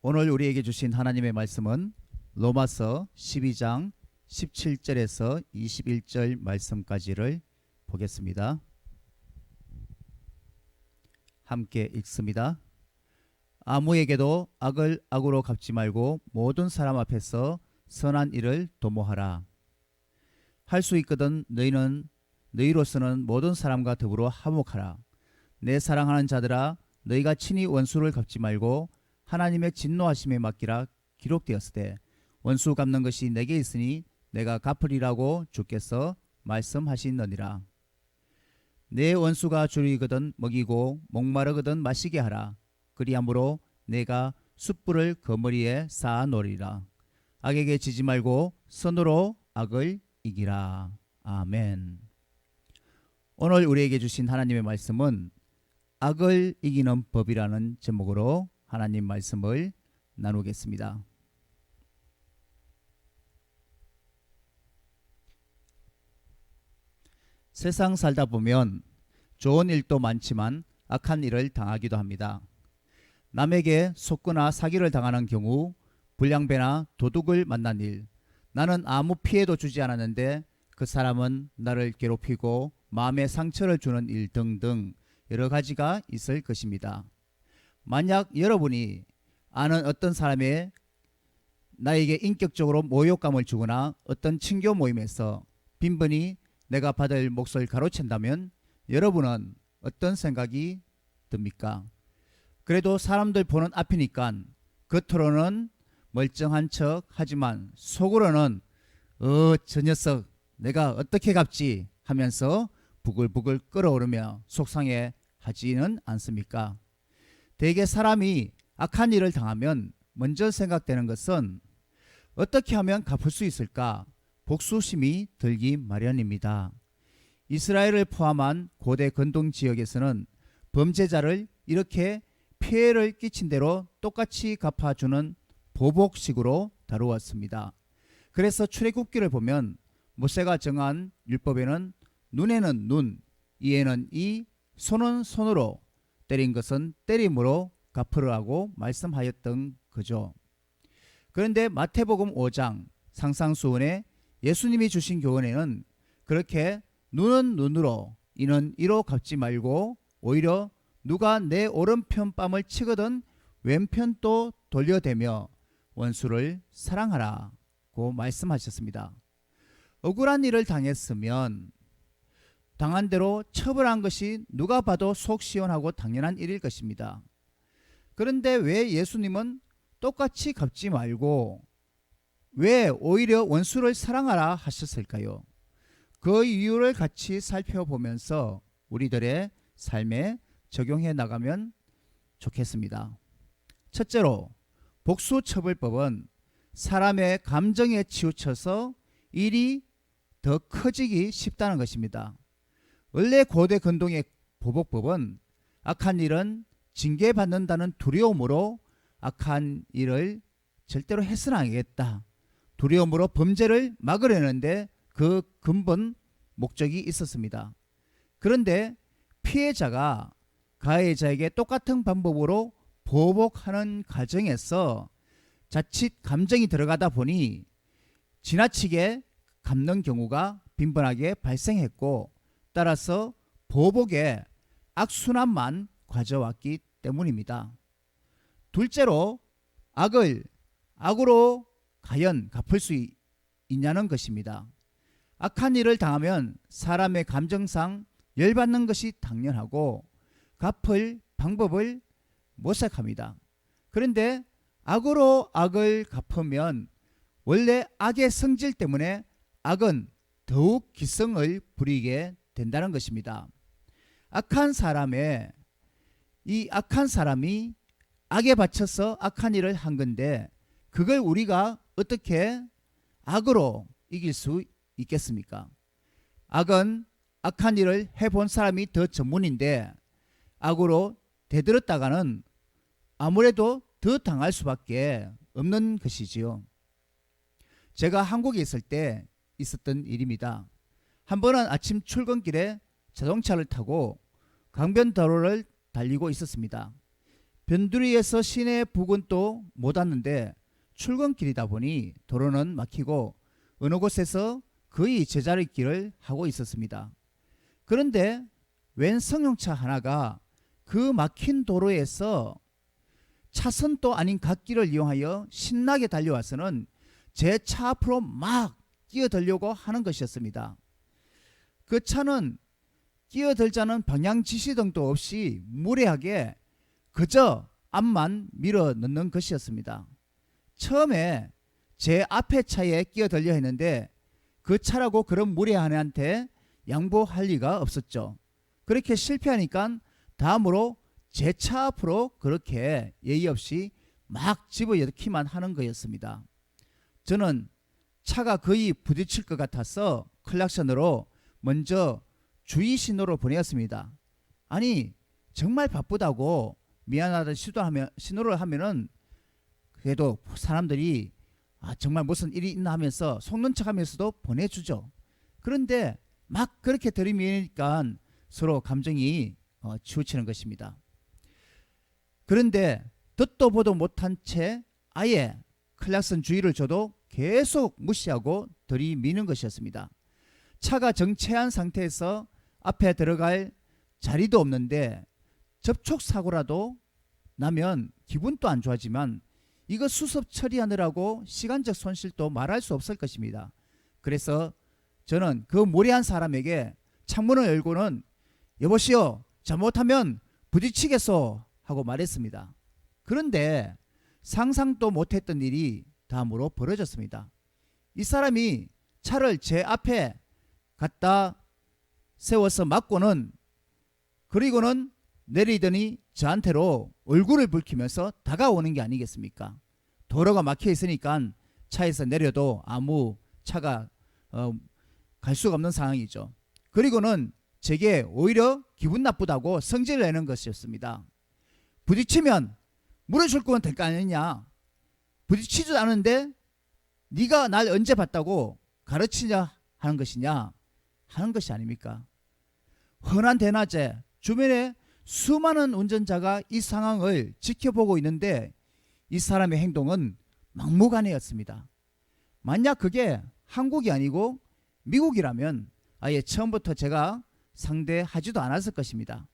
오늘 우리에게 주신 하나님의 말씀은 로마서 12장 17절에서 21절 말씀까지를 보겠습니다. 함께 읽습니다. 아무에게도 악을 악으로 갚지 말고 모든 사람 앞에서 선한 일을 도모하라. 할 수 있거든 너희로서는 모든 사람과 더불어 화목하라. 내 사랑하는 자들아, 너희가 친히 원수를 갚지 말고 하나님의 진노하심에 맡기라. 기록되었으되 원수 갚는 것이 내게 있으니 내가 갚으리라고 주께서 말씀하시느니라. 내 원수가 줄이거든 먹이고 목마르거든 마시게 하라. 그리함으로 내가 숯불을 거머리에 쌓아 놓으리라. 악에게 지지 말고 선으로 악을 이기라. 아멘. 오늘 우리에게 주신 하나님의 말씀은 악을 이기는 법이라는 제목으로 하나님 말씀을 나누겠습니다. 세상 살다 보면 좋은 일도 많지만 악한 일을 당하기도 합니다. 남에게 속거나 사기를 당하는 경우, 불량배나 도둑을 만난 일, 나는 아무 피해도 주지 않았는데 그 사람은 나를 괴롭히고 마음에 상처를 주는 일 등등 여러 가지가 있을 것입니다. 만약 여러분이 아는 어떤 사람이 나에게 인격적으로 모욕감을 주거나 어떤 친교 모임에서 빈번히 내가 받을 몫을 가로챈다면 여러분은 어떤 생각이 듭니까? 그래도 사람들 보는 앞이니까 겉으로는 멀쩡한 척 하지만 속으로는 저 녀석 내가 어떻게 갚지 하면서 부글부글 끓어오르며 속상해 하지는 않습니까? 대개 사람이 악한 일을 당하면 먼저 생각되는 것은 어떻게 하면 갚을 수 있을까? 복수심이 들기 마련입니다. 이스라엘을 포함한 고대 근동 지역에서는 범죄자를 이렇게 피해를 끼친 대로 똑같이 갚아주는 보복식으로 다루었습니다. 그래서 출애굽기를 보면 모세가 정한 율법에는 눈에는 눈, 이에는 이, 손은 손으로, 때린 것은 때림으로 갚으라고 말씀하였던 거죠. 그런데 마태복음 5장 상상수훈에 예수님이 주신 교훈에는 그렇게 눈은 눈으로 이는 이로 갚지 말고 오히려 누가 내 오른편 뺨을 치거든 왼편도 돌려대며 원수를 사랑하라고 말씀하셨습니다. 억울한 일을 당했으면 당한 대로 처벌한 것이 누가 봐도 속 시원하고 당연한 일일 것입니다. 그런데 왜 예수님은 똑같이 갚지 말고 왜 오히려 원수를 사랑하라 하셨을까요? 그 이유를 같이 살펴보면서 우리들의 삶에 적용해 나가면 좋겠습니다. 첫째로 복수처벌법은 사람의 감정에 치우쳐서 일이 더 커지기 쉽다는 것입니다. 원래 고대 근동의 보복법은 악한 일은 징계받는다는 두려움으로 악한 일을 절대로 해서는 안 되겠다. 두려움으로 범죄를 막으려는데 그 근본 목적이 있었습니다. 그런데 피해자가 가해자에게 똑같은 방법으로 보복하는 과정에서 자칫 감정이 들어가다 보니 지나치게 갚는 경우가 빈번하게 발생했고 따라서 보복의 악순환만 가져왔기 때문입니다. 둘째로 악을 악으로 과연 갚을 수 있냐는 것입니다. 악한 일을 당하면 사람의 감정상 열받는 것이 당연하고 갚을 방법을 모색합니다. 그런데 악으로 악을 갚으면 원래 악의 성질 때문에 악은 더욱 기성을 부리게 된다는 것입니다. 악한 사람이 악에 바쳐서 악한 일을 한 건데 그걸 우리가 어떻게 악으로 이길 수 있겠습니까? 악은 악한 일을 해본 사람이 더 전문인데 악으로 대들었다가는 아무래도 더 당할 수밖에 없는 것이지요. 제가 한국에 있을 때 있었던 일입니다. 한 번은 아침 출근길에 자동차를 타고 강변도로를 달리고 있었습니다. 변두리에서 시내 부근 또 못 왔는데 출근길이다 보니 도로는 막히고 어느 곳에서 거의 제자리길을 하고 있었습니다. 그런데 웬 승용차 하나가 그 막힌 도로에서 차선도 아닌 갓길을 이용하여 신나게 달려와서는 제 차 앞으로 막 끼어들려고 하는 것이었습니다. 그 차는 끼어들자는 방향 지시등도 없이 무례하게 그저 앞만 밀어 넣는 것이었습니다. 처음에 제 앞에 차에 끼어들려 했는데 그 차라고 그런 무례한 애한테 양보할 리가 없었죠. 그렇게 실패하니까 다음으로 제 차 앞으로 그렇게 예의 없이 막 집어넣기만 하는 거였습니다. 저는 차가 거의 부딪힐 것 같아서 클락션으로 먼저 주의 신호를 보냈습니다. 아니 정말 바쁘다고 미안하다 신호를 하면은 그래도 사람들이 정말 무슨 일이 있나 하면서 속는 척하면서도 보내주죠. 그런데 막 그렇게 들이미니까 서로 감정이 치우치는 것입니다. 그런데 듣도 보도 못한 채 아예 클락슨 주의를 줘도 계속 무시하고 들이미는 것이었습니다. 차가 정체한 상태에서 앞에 들어갈 자리도 없는데 접촉사고라도 나면 기분도 안 좋아지만 이거 수습 처리하느라고 시간적 손실도 말할 수 없을 것입니다. 그래서 저는 그 무례한 사람에게 창문을 열고는 여보시오 잘못하면 부딪히겠소 하고 말했습니다. 그런데 상상도 못했던 일이 다음으로 벌어졌습니다. 이 사람이 차를 제 앞에 갖다 세워서 막고는 그리고는 내리더니 저한테로 얼굴을 붉히면서 다가오는 게 아니겠습니까? 도로가 막혀 있으니까 차에서 내려도 아무 차가 갈 수가 없는 상황이죠. 그리고는 제게 오히려 기분 나쁘다고 성질을 내는 것이었습니다. 부딪히면 물어줄 거면 될 거 아니냐. 부딪히지도 않은데 네가 날 언제 봤다고 가르치냐 하는 것이냐 하는 것이 아닙니까? 흔한 대낮에 주변에 수많은 운전자가 이 상황을 지켜보고 있는데 이 사람의 행동은 막무가내였습니다. 만약 그게 한국이 아니고 미국이라면 아예 처음부터 제가 상대하지도 않았을 것입니다.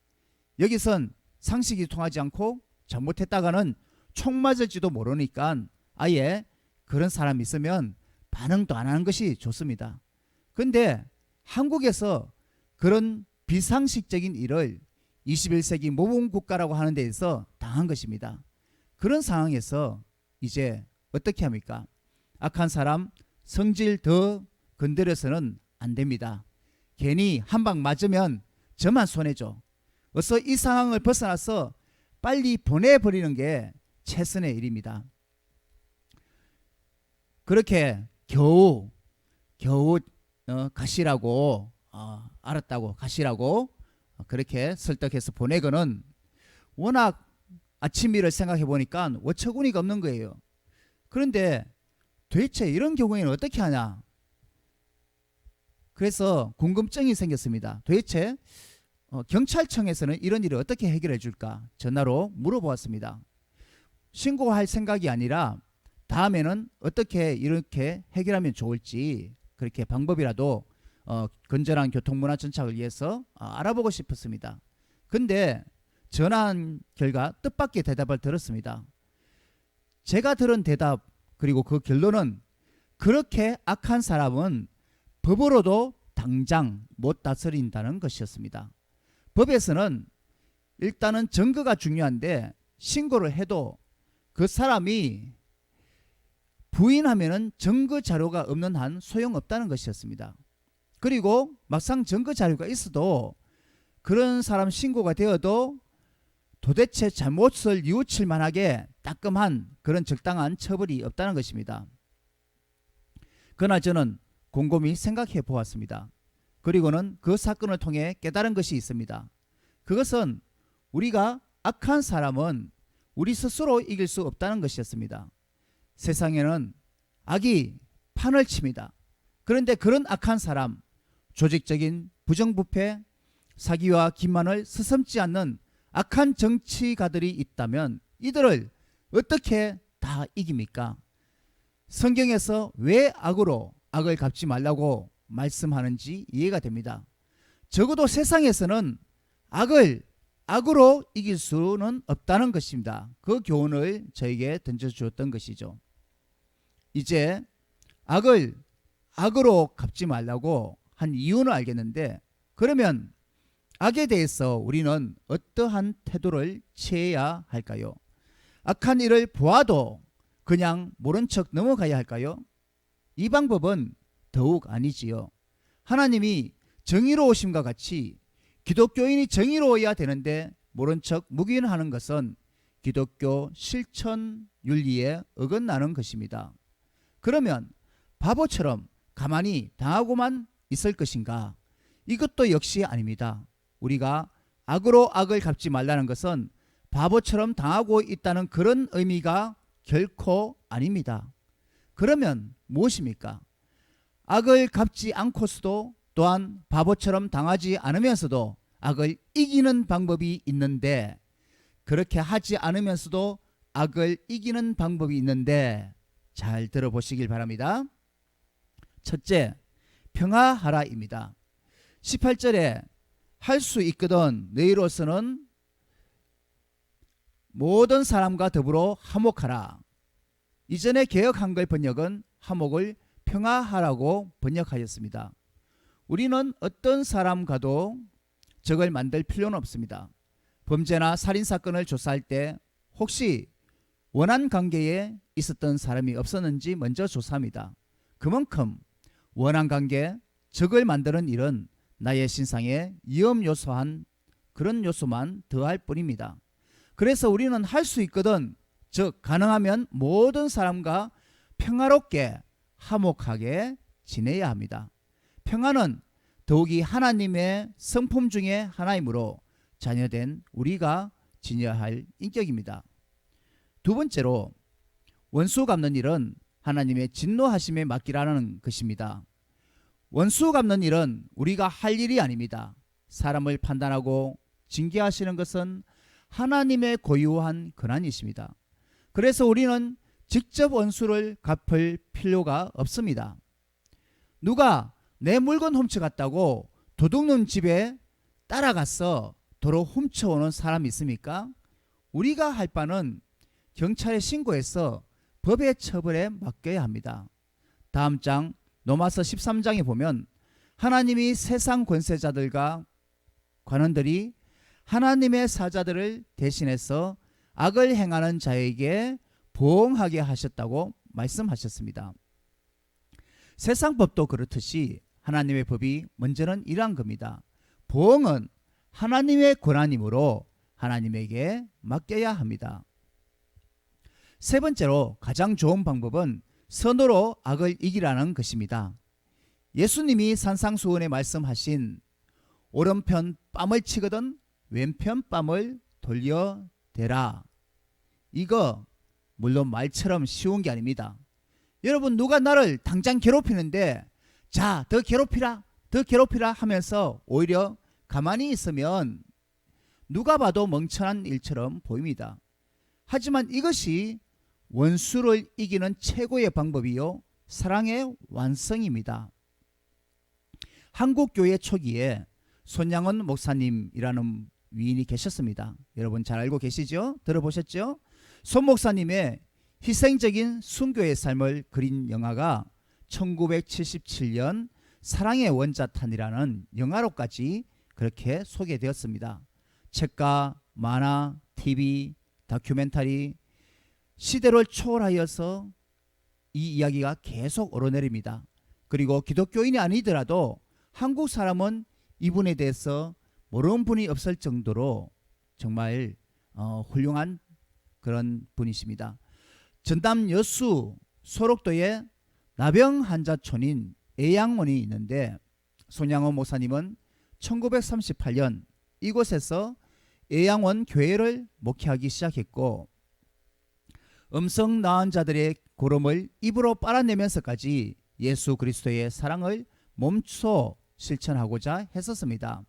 여기선 상식이 통하지 않고 잘못했다가는 총 맞을지도 모르니까 아예 그런 사람이 있으면 반응도 안 하는 것이 좋습니다. 근데 한국에서 그런 비상식적인 일을 21세기 모범 국가라고 하는 데에서 당한 것입니다. 그런 상황에서 이제 어떻게 합니까? 악한 사람 성질 더 건드려서는 안 됩니다. 괜히 한 방 맞으면 저만 손해죠. 어서 이 상황을 벗어나서 빨리 보내버리는 게 최선의 일입니다. 그렇게 겨우 가시라고 알았다고 가시라고 그렇게 설득해서 보내고는 워낙 아침 일을 생각해 보니까 어처구니가 없는 거예요. 그런데 도대체 이런 경우에는 어떻게 하냐? 그래서 궁금증이 생겼습니다. 도대체 경찰청에서는 이런 일을 어떻게 해결해 줄까? 전화로 물어보았습니다. 신고할 생각이 아니라 다음에는 어떻게 이렇게 해결하면 좋을지 그렇게 방법이라도 건전한 교통문화 정착을 위해서 알아보고 싶었습니다. 근데 전화한 결과 뜻밖의 대답을 들었습니다. 제가 들은 대답 그리고 그 결론은 그렇게 악한 사람은 법으로도 당장 못 다스린다는 것이었습니다. 법에서는 일단은 증거가 중요한데 신고를 해도 그 사람이 부인하면은 증거 자료가 없는 한 소용없다는 것이었습니다. 그리고 막상 증거 자료가 있어도 그런 사람 신고가 되어도 도대체 잘못을 뉘우칠 만하게 따끔한 그런 적당한 처벌이 없다는 것입니다. 그러나 저는 곰곰이 생각해 보았습니다. 그리고는 그 사건을 통해 깨달은 것이 있습니다. 그것은 우리가 악한 사람은 우리 스스로 이길 수 없다는 것이었습니다. 세상에는 악이 판을 칩니다. 그런데 그런 악한 사람, 조직적인 부정부패, 사기와 기만을 서슴지 않는 악한 정치가들이 있다면 이들을 어떻게 다 이깁니까? 성경에서 왜 악을 갚지 말라고 말씀하는지 이해가 됩니다. 적어도 세상에서는 악으로 이길 수는 없다는 것입니다. 그 교훈을 저에게 던져주었던 것이죠. 이제 악으로 갚지 말라고 한 이유는 알겠는데, 그러면 악에 대해서 우리는 어떠한 태도를 취해야 할까요? 악한 일을 보아도 그냥 모른 척 넘어가야 할까요? 이 방법은 더욱 아니지요. 하나님이 정의로우심과 같이 기독교인이 정의로워야 되는데 모른 척 묵인하는 것은 기독교 실천 윤리에 어긋나는 것입니다. 그러면 바보처럼 가만히 당하고만 있을 것인가? 이것도 역시 아닙니다. 우리가 악으로 악을 갚지 말라는 것은 바보처럼 당하고 있다는 그런 의미가 결코 아닙니다. 그러면 무엇입니까? 악을 갚지 않고서도 또한 바보처럼 당하지 않으면서도 악을 이기는 방법이 있는데, 그렇게 하지 않으면서도 악을 이기는 방법이 있는데 잘 들어보시길 바랍니다. 첫째, 평화하라입니다. 18절에 할 수 있거든 너희로서는 모든 사람과 더불어 화목하라. 이전에 개역 한글 번역은 화목을 평화하라고 번역하였습니다. 우리는 어떤 사람과도 적을 만들 필요는 없습니다. 범죄나 살인사건을 조사할 때 혹시 원한 관계에 있었던 사람이 없었는지 먼저 조사합니다. 그만큼 원한 관계, 적을 만드는 일은 나의 신상에 위험 요소한 그런 요소만 더할 뿐입니다. 그래서 우리는 할 수 있거든, 즉 가능하면 모든 사람과 평화롭게 화목하게 지내야 합니다. 평화는 더욱이 하나님의 성품 중에 하나이므로 자녀된 우리가 지녀야 할 인격입니다. 두 번째로, 원수 갚는 일은 하나님의 진노하심에 맡기라는 것입니다. 원수 갚는 일은 우리가 할 일이 아닙니다. 사람을 판단하고 징계하시는 것은 하나님의 고유한 권한이십니다. 그래서 우리는 직접 원수를 갚을 필요가 없습니다. 누가 내 물건 훔쳐갔다고 도둑놈 집에 따라가서 도로 훔쳐오는 사람이 있습니까? 우리가 할 바는 경찰에 신고해서 법의 처벌에 맡겨야 합니다. 다음 장 로마서 13장에 보면 하나님이 세상 권세자들과 관원들이 하나님의 사자들을 대신해서 악을 행하는 자에게 보응하게 하셨다고 말씀하셨습니다. 세상 법도 그렇듯이 하나님의 법이 먼저는 일한 겁니다. 보응은 하나님의 권한이므로 하나님에게 맡겨야 합니다. 세 번째로, 가장 좋은 방법은 선으로 악을 이기라는 것입니다. 예수님이 산상수훈에 말씀하신 오른편 뺨을 치거든 왼편 뺨을 돌려대라. 이거 물론 말처럼 쉬운 게 아닙니다. 여러분, 누가 나를 당장 괴롭히는데 자, 더 괴롭히라 하면서 오히려 가만히 있으면 누가 봐도 멍청한 일처럼 보입니다. 하지만 이것이 원수를 이기는 최고의 방법이요 사랑의 완성입니다. 한국교회 초기에 손양원 목사님이라는 위인이 계셨습니다. 여러분 잘 알고 계시죠? 들어보셨죠? 손 목사님의 희생적인 순교의 삶을 그린 영화가 1977년 사랑의 원자탄이라는 영화로까지 그렇게 소개되었습니다. 책과 만화, TV, 다큐멘터리, 시대를 초월하여서 이 이야기가 계속 오르내립니다. 그리고 기독교인이 아니더라도 한국 사람은 이분에 대해서 모르는 분이 없을 정도로 정말 훌륭한 그런 분이십니다. 전남 여수 소록도에 나병 환자촌인 애양원이 있는데 손양원 목사님은 1938년 이곳에서 애양원 교회를 목회하기 시작했고, 음성 나은 자들의 고름을 입으로 빨아내면서까지 예수 그리스도의 사랑을 몸소 실천하고자 했었습니다.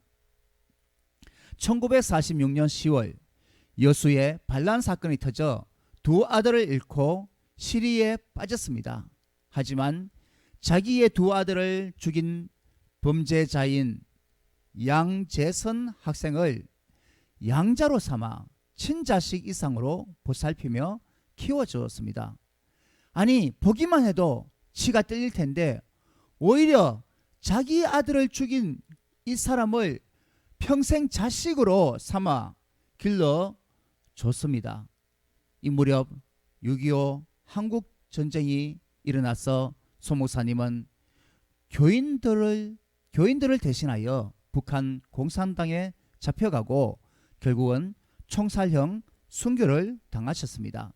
1946년 10월 여수에 반란 사건이 터져 두 아들을 잃고 시리에 빠졌습니다. 하지만 자기의 두 아들을 죽인 범죄자인 양재선 학생을 양자로 삼아 친자식 이상으로 보살피며 키워주었습니다. 아니, 보기만 해도 치가 떨릴 텐데 오히려 자기 아들을 죽인 이 사람을 평생 자식으로 삼아 길러줬습니다. 이 무렵 6.25 한국전쟁이 일어나서 소 목사님은 교인들을 대신하여 북한 공산당에 잡혀가고 결국은 총살형 순교를 당하셨습니다.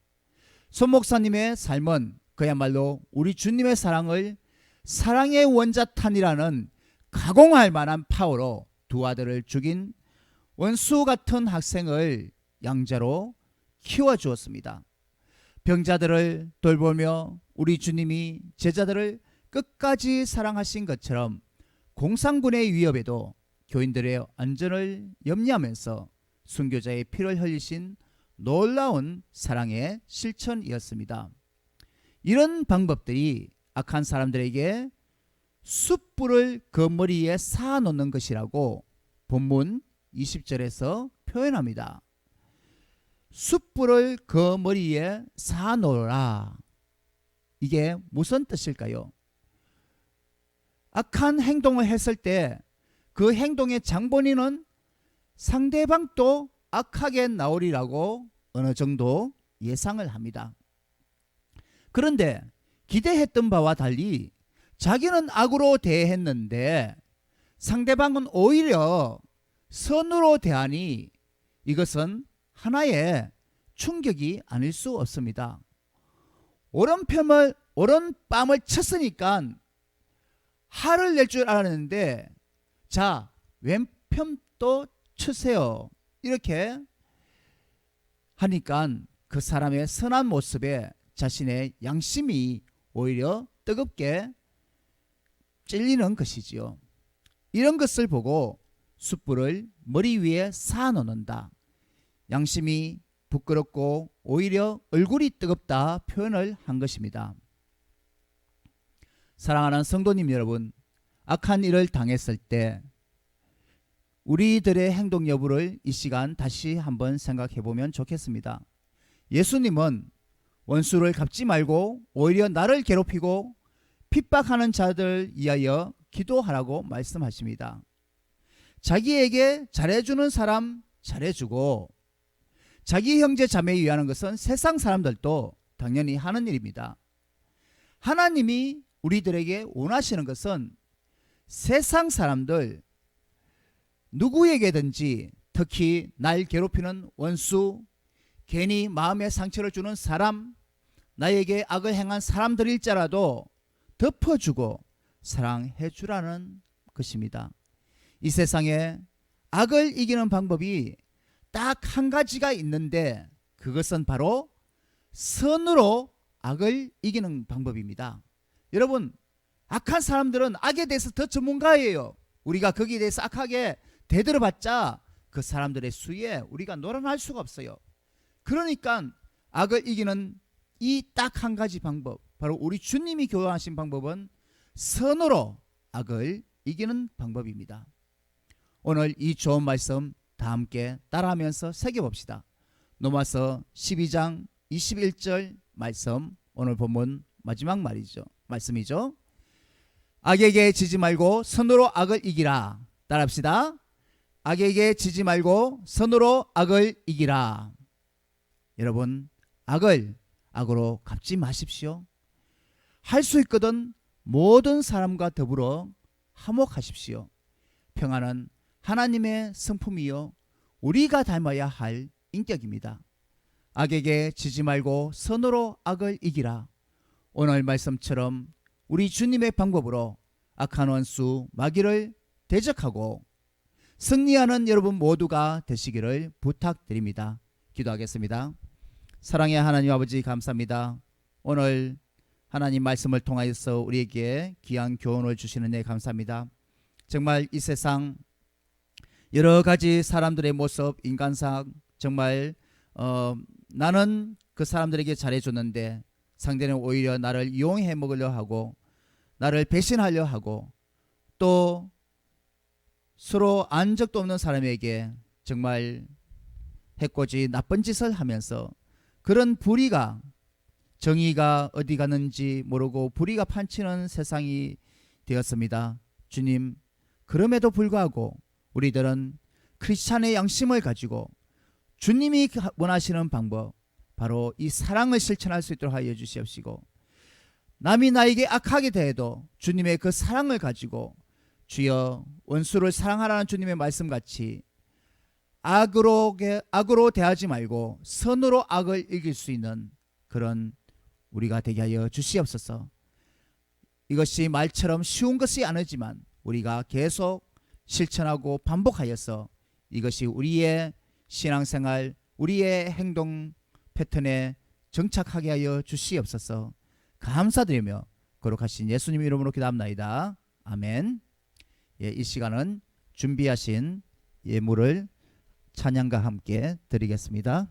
소 목사님의 삶은 그야말로 우리 주님의 사랑을 사랑의 원자탄이라는 가공할 만한 파워로 두 아들을 죽인 원수 같은 학생을 양자로 키워주었습니다. 병자들을 돌보며 우리 주님이 제자들을 끝까지 사랑하신 것처럼 공산군의 위협에도 교인들의 안전을 염려하면서 순교자의 피를 흘리신 놀라운 사랑의 실천이었습니다. 이런 방법들이 악한 사람들에게 숯불을 그 머리에 쌓아놓는 것이라고 본문 20절에서 표현합니다. 숯불을 그 머리에 쌓아놓으라. 이게 무슨 뜻일까요? 악한 행동을 했을 때 그 행동의 장본인은 상대방도 악하게 나오리라고 어느 정도 예상을 합니다. 그런데 기대했던 바와 달리 자기는 악으로 대했는데 상대방은 오히려 선으로 대하니 이것은 하나의 충격이 아닐 수 없습니다. 오른뺨을 쳤으니까 화를 낼 줄 알았는데 자, 왼편도 치세요. 이렇게 하니까 그 사람의 선한 모습에 자신의 양심이 오히려 뜨겁게 찔리는 것이지요. 이런 것을 보고 숯불을 머리 위에 쌓아놓는다. 양심이 부끄럽고 오히려 얼굴이 뜨겁다 표현을 한 것입니다. 사랑하는 성도님 여러분, 악한 일을 당했을 때 우리들의 행동 여부를 이 시간 다시 한번 생각해 보면 좋겠습니다. 예수님은 원수를 갚지 말고 오히려 나를 괴롭히고 핍박하는 자들 위하여 기도하라고 말씀하십니다. 자기에게 잘해주는 사람 잘해주고 자기 형제 자매에 위하는 것은 세상 사람들도 당연히 하는 일입니다. 하나님이 우리들에게 원하시는 것은 세상 사람들 누구에게든지 특히 날 괴롭히는 원수, 괜히 마음에 상처를 주는 사람, 나에게 악을 행한 사람들일지라도 덮어주고 사랑해 주라는 것입니다. 이 세상에 악을 이기는 방법이 딱 한 가지가 있는데 그것은 바로 선으로 악을 이기는 방법입니다. 여러분, 악한 사람들은 악에 대해서 더 전문가예요. 우리가 거기에 대해서 악하게 대들어봤자 그 사람들의 수위에 우리가 놀아날 수가 없어요. 그러니까 악을 이기는 이 딱 한 가지 방법, 바로 우리 주님이 교훈하신 방법은 선으로 악을 이기는 방법입니다. 오늘 이 좋은 말씀 다 함께 따라하면서 새겨봅시다. 로마서 12장 21절 말씀, 오늘 본문 마지막 말씀이죠. 악에게 지지 말고 선으로 악을 이기라. 따라합시다. 악에게 지지 말고 선으로 악을 이기라. 여러분, 악을 악으로 갚지 마십시오. 할 수 있거든 모든 사람과 더불어 화목하십시오. 평안은 하나님의 성품이요 우리가 닮아야 할 인격입니다. 악에게 지지 말고 선으로 악을 이기라. 오늘 말씀처럼 우리 주님의 방법으로 악한 원수 마귀를 대적하고 승리하는 여러분 모두가 되시기를 부탁드립니다. 기도하겠습니다. 사랑의 하나님 아버지, 감사합니다. 오늘 하나님 말씀을 통하여서 우리에게 귀한 교훈을 주시는 데 감사합니다. 정말 이 세상 여러 가지 사람들의 모습, 인간상 정말 나는 그 사람들에게 잘해줬는데 상대는 오히려 나를 이용해 먹으려 하고 나를 배신하려 하고 또 서로 안 적도 없는 사람에게 정말 해코지 나쁜 짓을 하면서 그런 불의가 정의가 어디 가는지 모르고 불의가 판치는 세상이 되었습니다. 주님, 그럼에도 불구하고 우리들은 크리스찬의 양심을 가지고 주님이 원하시는 방법 바로 이 사랑을 실천할 수 있도록 하여 주시옵시고 남이 나에게 악하게 대해도 주님의 그 사랑을 가지고 주여 원수를 사랑하라는 주님의 말씀같이 악으로 대하지 말고 선으로 악을 이길 수 있는 그런 우리가 되게 하여 주시옵소서. 이것이 말처럼 쉬운 것이 아니지만 우리가 계속 실천하고 반복하여서 이것이 우리의 신앙생활, 우리의 행동 패턴에 정착하게 하여 주시옵소서. 감사드리며 거룩하신 예수님 이름으로 기도합나이다. 아멘. 예, 이 시간은 준비하신 예물을 찬양과 함께 드리겠습니다.